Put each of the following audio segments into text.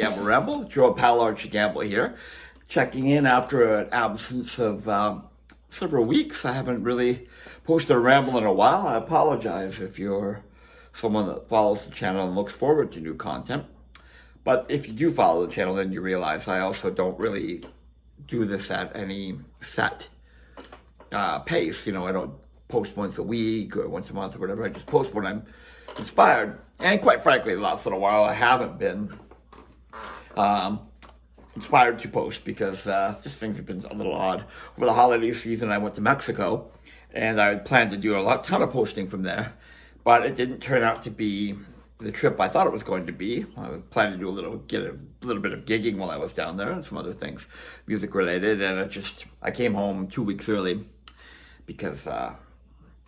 Gamble Ramble. Joe Palarch Gamble here, checking in after an absence of several weeks. I haven't really posted a ramble in a while. I apologize if you're someone that follows the channel and looks forward to new content. But if you do follow the channel, then you realize I also don't really do this at any set pace. You know, I don't post once a week or once a month or whatever. I just post when I'm inspired. And quite frankly, the last little while I haven't been inspired to post because just things have been a little odd. Over the holiday season, I went to Mexico, and I planned to do a ton of posting from there, but it didn't turn out to be the trip I thought it was going to be. I was planning to do get a little bit of gigging while I was down there and some other things, music related, and I came home 2 weeks early because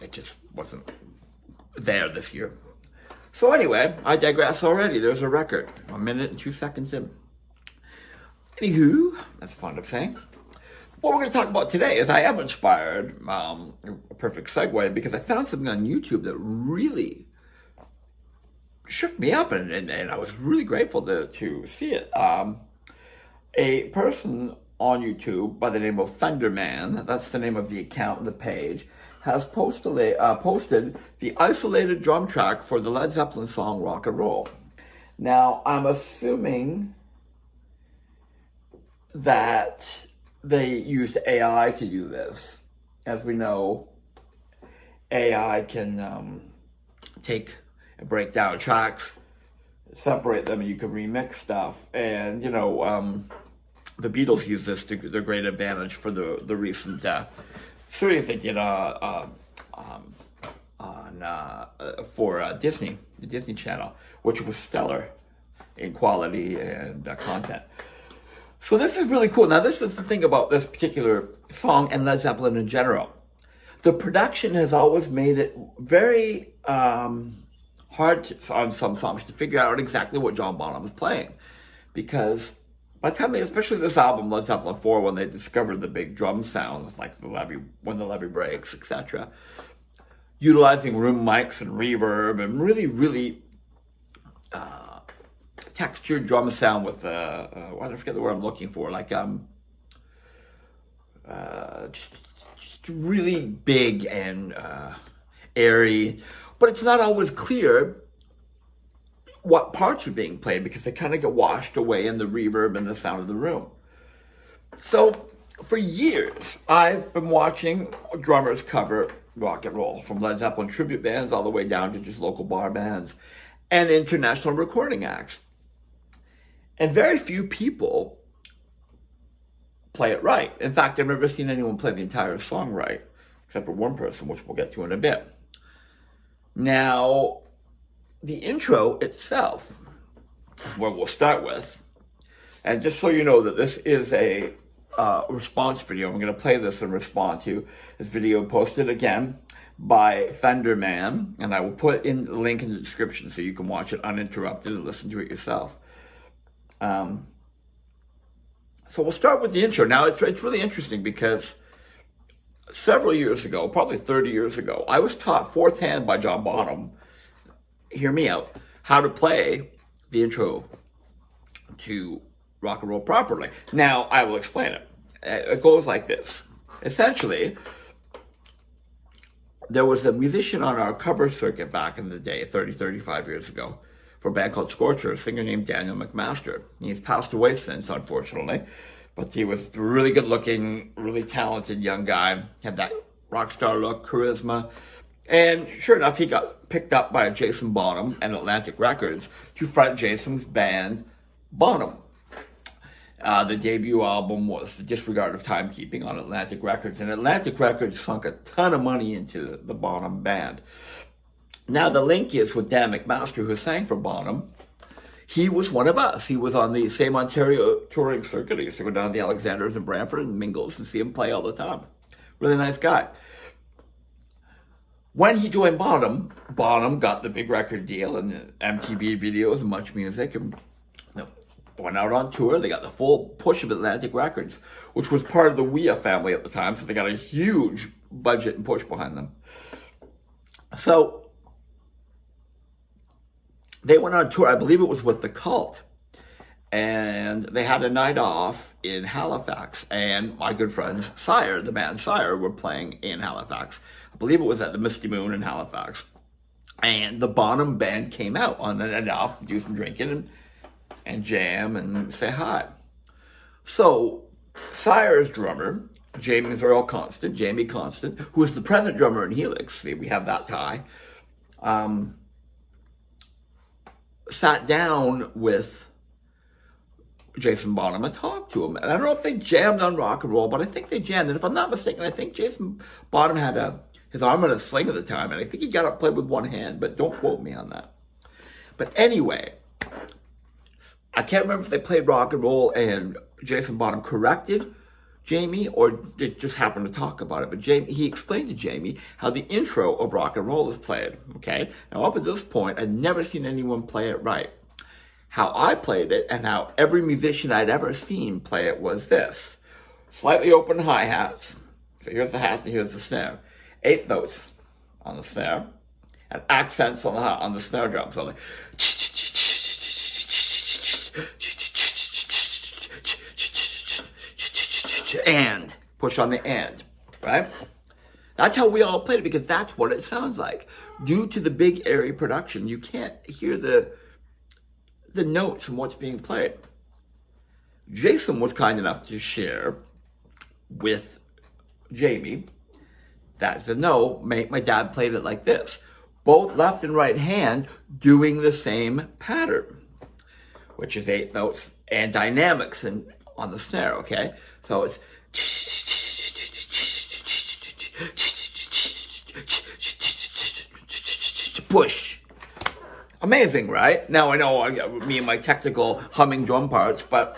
it just wasn't there this year. So anyway, I digress already. There's a record, 1 minute and 2 seconds in. Anywho, that's fond of saying. What we're going to talk about today is I am inspired, a perfect segue, because I found something on YouTube that really shook me up, and I was really grateful to see it. A person on YouTube by the name of Fenderman, that's the name of the account and the page, has posted the isolated drum track for the Led Zeppelin song Rock and Roll. Now, I'm assuming that they used AI to do this. As we know, AI can take and break down tracks, separate them, and you can remix stuff. And, you know, the Beatles used this to their great advantage for the recent series they did for Disney, the Disney Channel, which was stellar in quality and content. So this is really cool. Now, this is the thing about this particular song and Led Zeppelin in general. The production has always made it very hard on some songs to figure out exactly what John Bonham was playing, because by the time especially this album, Led Zeppelin 4, when they discovered the big drum sound, like when the levee breaks, etc., utilizing room mics and reverb and really textured drum sound with I forget the word I'm looking for, like just really big and airy, but it's not always clear what parts are being played because they kind of get washed away in the reverb and the sound of the room. So for years, I've been watching drummers cover rock and roll, from Led Zeppelin tribute bands all the way down to just local bar bands and international recording acts. And very few people play it right. In fact, I've never seen anyone play the entire song right, except for one person, which we'll get to in a bit. Now, the intro itself is where we'll start with. And just so you know that this is a response video, I'm going to play this and respond to this video posted again by Fenderman, and I will put in the link in the description so you can watch it uninterrupted and listen to it yourself. So we'll start with the intro. Now, it's really interesting because several years ago, probably 30 years ago, I was taught fourth hand by John Bonham, hear me out, how to play the intro to rock and roll properly. Now, I will explain it. It goes like this. Essentially, there was a musician on our cover circuit back in the day, 35 years ago, for a band called Scorcher, a singer named Daniel McMaster. He's passed away since, unfortunately, but he was a really good-looking, really talented young guy, had that rock star look, charisma, and sure enough, he got picked up by Jason Bonham and Atlantic Records to front Jason's band, Bonham. The debut album was The Disregard of Timekeeping on Atlantic Records, and Atlantic Records sunk a ton of money into the Bonham band. Now, the link is with Dan McMaster, who sang for Bonham. He was one of us. He was on the same Ontario touring circuit. I used to go down to the Alexanders in Brantford and Mingles and see him play all the time. Really nice guy. When he joined Bonham, Bonham got the big record deal and the MTV videos and Much Music, and went out on tour. They got the full push of Atlantic Records, which was part of the WEA family at the time, so they got a huge budget and push behind them. So they went on tour, I believe it was with The Cult, and they had a night off in Halifax, and my good friends Sire, the band Sire, were playing in Halifax. I believe it was at the Misty Moon in Halifax. And the Bonham band came out on the night off to do some drinking and jam and say hi. So Sire's drummer, Jamie Constant, who is the present drummer in Helix, see, we have that tie, sat down with Jason Bonham and talked to him. And I don't know if they jammed on rock and roll, but I think they jammed. And if I'm not mistaken, I think Jason Bonham had his arm in a sling at the time, and I think he got up played with one hand, but don't quote me on that. But anyway, I can't remember if they played rock and roll and Jason Bonham corrected Jamie, or did just happen to talk about it. But he explained to Jamie how the intro of rock and roll is played, okay? Now, up at this point, I'd never seen anyone play it right. How I played it and how every musician I'd ever seen play it was this. Slightly open hi-hats. So here's the hats and here's the snare. Eighth notes on the snare. And accents on the snare drum. So like... and. Push on the and. Right? That's how we all played it, because that's what it sounds like. Due to the big airy production, you can't hear the notes and what's being played. Jason was kind enough to share with Jamie that said, no, mate, my dad played it like this. Both left and right hand doing the same pattern, which is eighth notes and dynamics on the snare, okay? So it's push. Amazing, right? Now I know me and my technical humming drum parts, but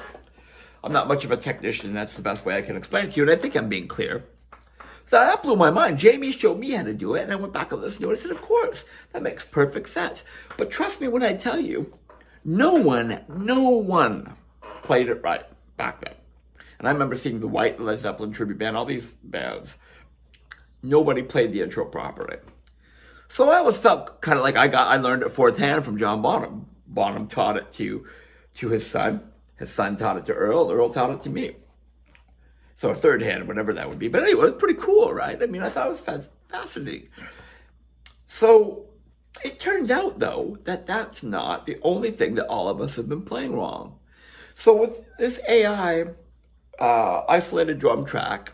I'm not much of a technician. That's the best way I can explain it to you, and I think I'm being clear. So that blew my mind. Jamie showed me how to do it, and I went back and listened to it. I said, of course, that makes perfect sense. But trust me when I tell you, no one played it right back then. And I remember seeing the White, Led Zeppelin tribute band, all these bands. Nobody played the intro properly. So I always felt kind of like I learned it fourth hand from John Bonham. Bonham taught it to his son. His son taught it to Earl. Earl taught it to me. So a third hand, whatever that would be. But anyway, it was pretty cool, right? I mean, I thought it was fascinating. So it turns out, though, that that's not the only thing that all of us have been playing wrong. So with this AI isolated drum track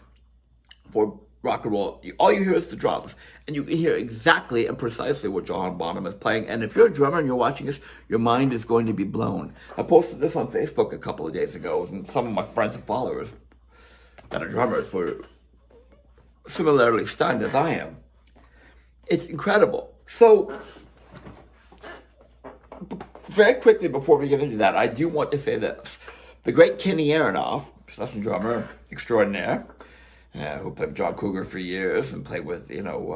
for rock and roll, all you hear is the drums, and you can hear exactly and precisely what John Bonham is playing. And if you're a drummer and you're watching this, your mind is going to be blown. I posted this on Facebook a couple of days ago, and some of my friends and followers that are drummers were similarly stunned as I am. It's incredible. So, very quickly before we get into that, I do want to say this. The great Kenny Aronoff, session drummer extraordinaire, who played with John Cougar for years and played with, John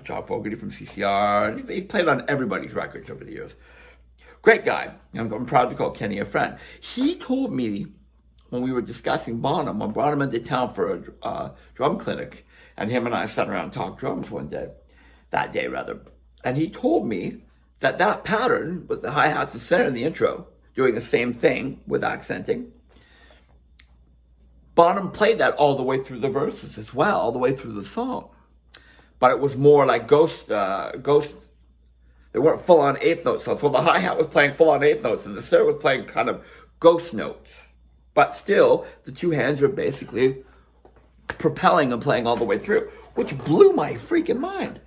Fogerty from CCR. And he played on everybody's records over the years. Great guy. I'm proud to call Kenny a friend. He told me when we were discussing Bonham, I brought him into town for a drum clinic, and him and I sat around and talked drums that day. And he told me that pattern with the hi-hats and snare in the intro, doing the same thing with accenting, Bonham played that all the way through the verses as well, all the way through the song. But it was more like ghost. They weren't full-on eighth notes. So the hi-hat was playing full-on eighth notes, and the snare was playing kind of ghost notes. But still, the two hands are basically propelling and playing all the way through, which blew my freaking mind.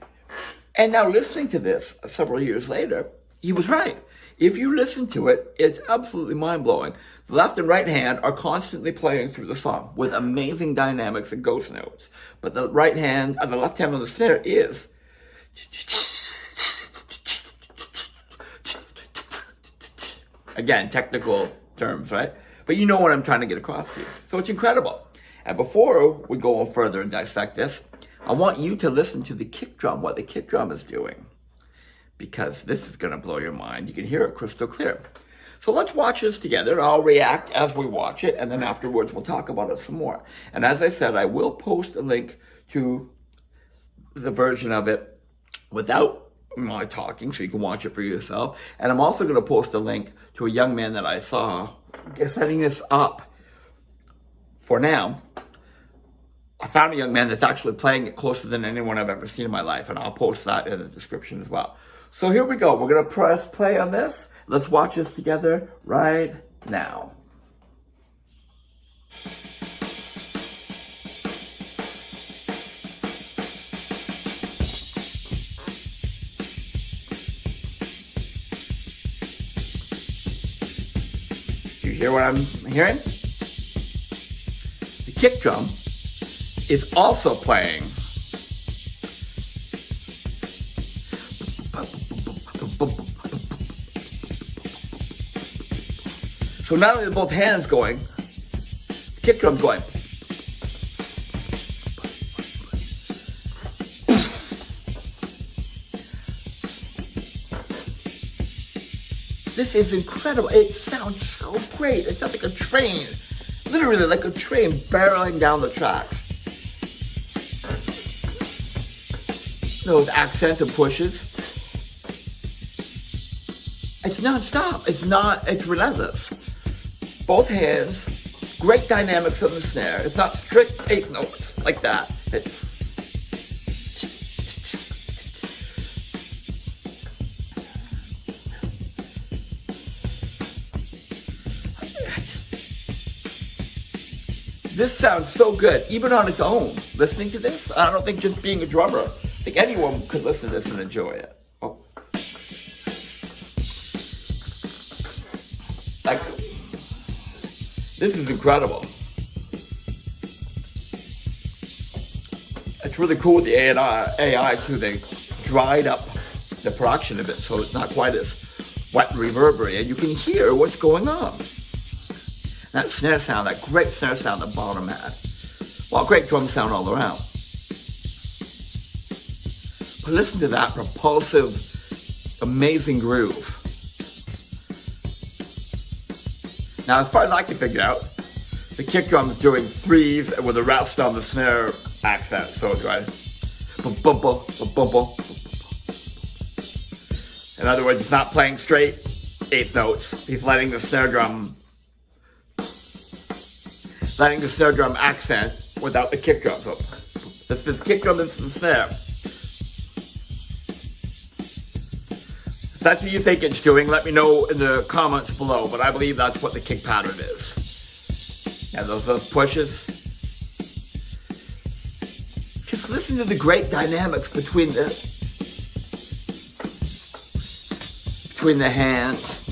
And now listening to this several years later, he was right. If you listen to it, it's absolutely mind-blowing. The left and right hand are constantly playing through the song with amazing dynamics and ghost notes. But the left hand on the snare is again, technical terms, right? But you know what I'm trying to get across to you. So it's incredible. And before we go on further and dissect this, I want you to listen to the kick drum, what the kick drum is doing. Because this is going to blow your mind. You can hear it crystal clear. So let's watch this together. I'll react as we watch it, and then afterwards we'll talk about it some more. And as I said, I will post a link to the version of it without my talking, so you can watch it for yourself. And I'm also going to post a link to a young man that I saw setting this up for now. I found a young man that's actually playing it closer than anyone I've ever seen in my life, and I'll post that in the description as well. So here we go. We're going to press play on this. Let's watch this together right now. Do you hear what I'm hearing? The kick drum is also playing. So not only are both hands going, the kick drum's going. This is incredible. It sounds so great. It sounds like a train. Literally like a train barreling down the tracks. Those accents and pushes. It's non-stop. It's relentless. Both hands, great dynamics on the snare. It's not strict eighth notes like that. This sounds so good, even on its own. Listening to this, I don't think just being a drummer, I think anyone could listen to this and enjoy it. Oh. Like, this is incredible. It's really cool with the AI too. They dried up the production of it so it's not quite as wet and reverberant, and you can hear what's going on. That snare sound, that great snare sound that Bonham had. Well, great drum sound all around. But listen to that propulsive, amazing groove. Now, as far as I can figure out, the kick drum's doing threes with a rest on the snare accent. So it's right. In other words, it's not playing straight eighth notes. He's letting the snare drum accent without the kick drum. So this is kick drum, this is the snare. If that's what you think it's doing, let me know in the comments below, but I believe that's what the kick pattern is. And those pushes. Just listen to the great dynamics between the hands.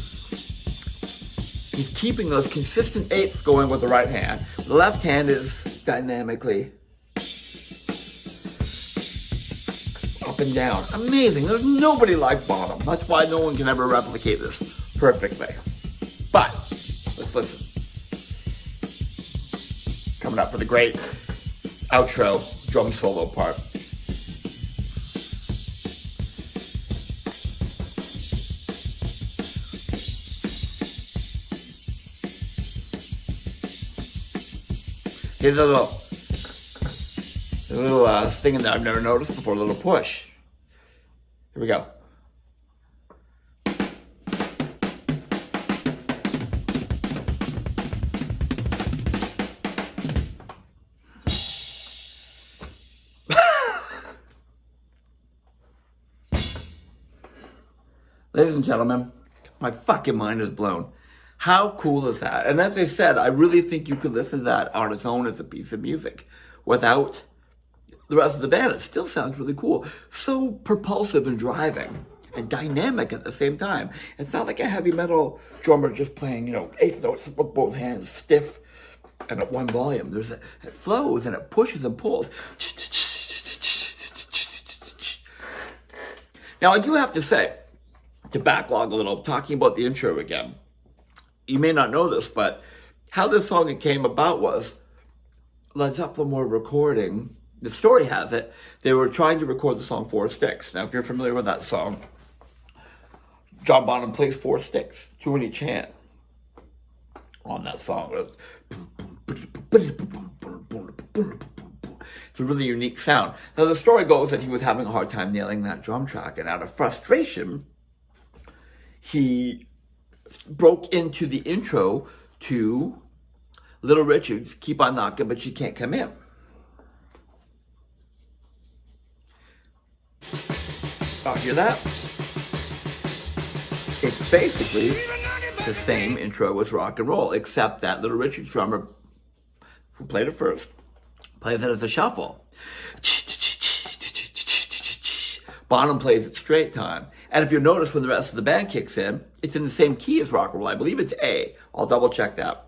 He's keeping those consistent eighths going with the right hand. The left hand is dynamically up and down. Amazing. There's nobody like Bonham. That's why no one can ever replicate this perfectly. But let's listen. Coming up for the great outro drum solo part. Here's a little thing in there I've never noticed before, a little push. Here we go. Ladies and gentlemen, my fucking mind is blown. How cool is that? And as I said, I really think you could listen to that on its own as a piece of music without the rest of the band. It still sounds really cool. So propulsive and driving and dynamic at the same time. It's not like a heavy metal drummer just playing, eighth notes with both hands stiff and at one volume. It flows and it pushes and pulls. Now, I do have to say, to backlog a little, talking about the intro again, you may not know this, but how this song came about was Led Zeppelin were recording, the story has it, they were trying to record the song Four Sticks. Now, if you're familiar with that song, John Bonham plays four sticks, two in each hand on that song. It's a really unique sound. Now, the story goes that he was having a hard time nailing that drum track, and out of frustration, he broke into the intro to Little Richard's Keep on Knocking, But You Can't Come In. Oh, hear that? It's basically the same intro as rock and roll, except that Little Richard's drummer, who played it first, plays it as a shuffle. Bonham plays it straight time. And if you notice when the rest of the band kicks in, it's in the same key as rock and roll. I believe it's A. I'll double check that.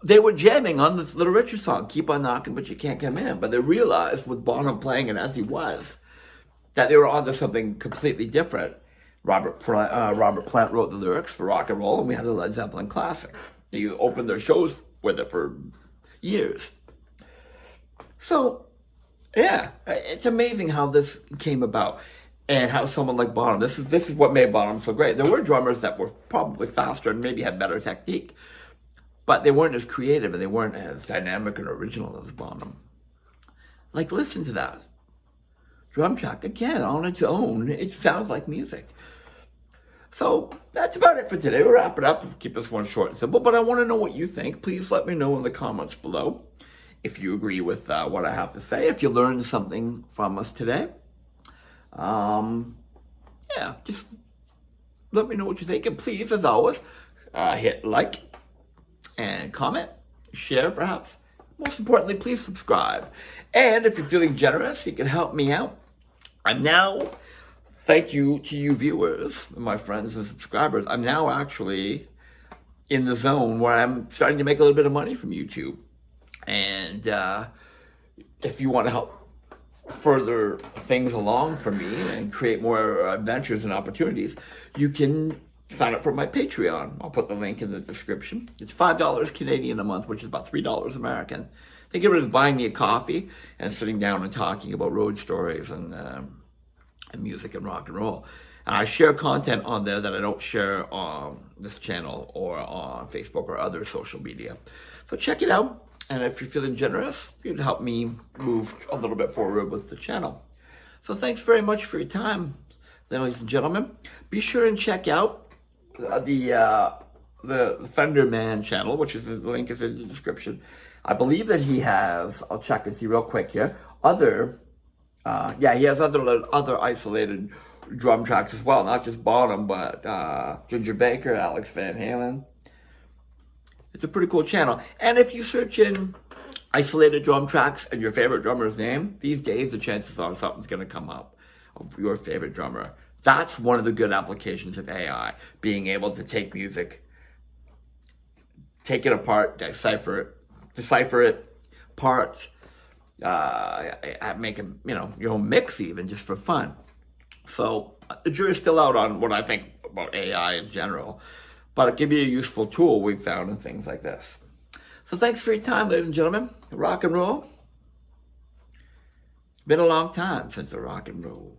They were jamming on this Little Richard song, Keep on Knocking, But You Can't Come In. But they realized with Bonham playing it as he was, that they were onto something completely different. Robert Plant wrote the lyrics for rock and roll, and we had a Led Zeppelin classic. They opened their shows with it for years. So, yeah, it's amazing how this came about and how someone like Bonham, this is what made Bonham so great. There were drummers that were probably faster and maybe had better technique, but they weren't as creative and they weren't as dynamic and original as Bonham. Like, listen to that. Drum track, again, on its own, it sounds like music. So that's about it for today. We'll wrap it up. We'll keep this one short and simple, but I want to know what you think. Please let me know in the comments below if you agree with what I have to say, if you learned something from us today. Yeah, just let me know what you think. And please, as always, hit like and comment, share perhaps. Most importantly, please subscribe. And if you're feeling generous, you can help me out. I'm now, thank you to you viewers, my friends and subscribers, I'm now actually in the zone where I'm starting to make a little bit of money from YouTube. And if you want to help further things along for me and create more adventures and opportunities, you can sign up for my Patreon. I'll put the link in the description. It's $5 Canadian a month, which is about $3 American. Think of it as buying me a coffee and sitting down and talking about road stories and music and rock and roll. And I share content on there that I don't share on this channel or on Facebook or other social media. So check it out. And if you're feeling generous, you'd help me move a little bit forward with the channel. So thanks very much for your time, ladies and gentlemen. Be sure and check out the Fender Man channel, which is the link is in the description. I believe that he has, I'll check and see real quick here, he has other isolated drum tracks as well, not just Bonham, but Ginger Baker, Alex Van Halen. It's a pretty cool channel. And if you search in isolated drum tracks and your favorite drummer's name, these days the chances are something's going to come up of your favorite drummer. That's one of the good applications of AI, being able to take music, take it apart, decipher it, parts, make them, your own mix even, just for fun. So the jury's still out on what I think about AI in general, but it can be a useful tool we've found in things like this. So thanks for your time, ladies and gentlemen. Rock and roll. It's been a long time since the rock and roll.